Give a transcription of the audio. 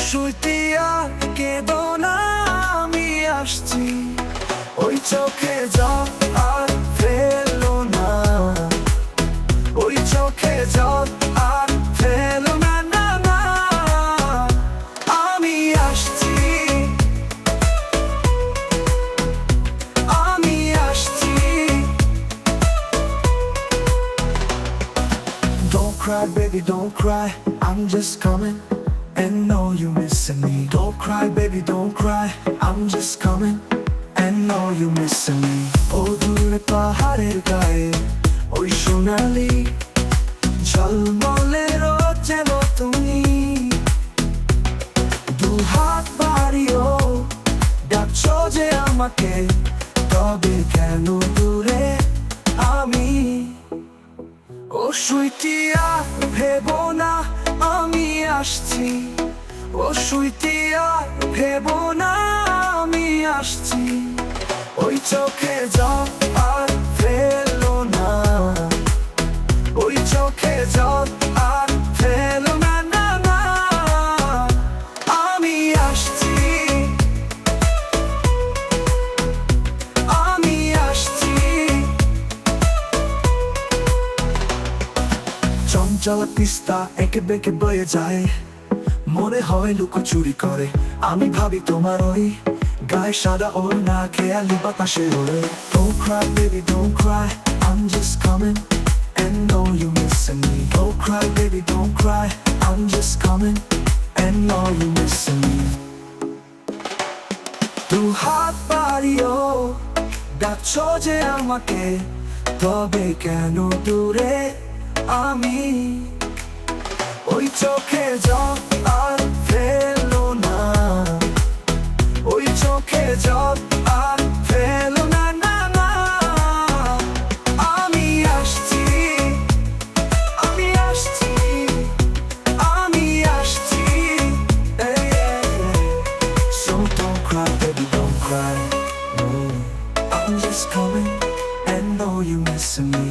সুইটিয়া কেঁদো না, আমি আসছি। ওই চোখে জল আর ফেলো না, ওই চোখে জল আর ফেলো না, না না, আমি আসছি, আমি আসছি। Don't cry, baby, don't cry, I'm just coming. And know you missing me. Don't cry, baby, don't cry, I'm just coming. And know you missing me. ও দূরে পাহাড়ের গায়ে ওই সোনালি ঝলমলে রোদ যেন তুমি, দু হাত বাড়িও ডাকছো যে আমাকে, তবে কেন দূরে আমি? ও সুইটিয়া ভেবো না, আমি আসছি। ও সুইটিয়া ভেবো না, আমি আসছি। ওই চোখে জল আর ফেলো না, ওই চোখে জল আর ফেলো না, না না, আমি আসছি, আমি আসছি। চঞ্চল তিস্তা একে বেঁকে বয়ে যায়, মনে হয় লুকোচুরি করে। আমি ভাবি তোমার ওই গায়ে সাদা ওড়না, খেয়ালি বাতাসে ওড়ে। Don't cry, baby, don't cry, I'm just coming. And know you missing me. Don't cry, baby, don't cry, I'm just coming. And know you missing me. দু হাত বাড়িও ডাকছো যে আমাকে, তবে কেন দূরে আমি? ওই চোখে জল আর ফেলো না, ওই চোখে জল আর ফেলো না, না না, আমি আসছি, আমি আসছি, আমি আসছি। Hey, hey, hey. So don't cry, baby, don't cry. No, I'm just coming and know you missing me.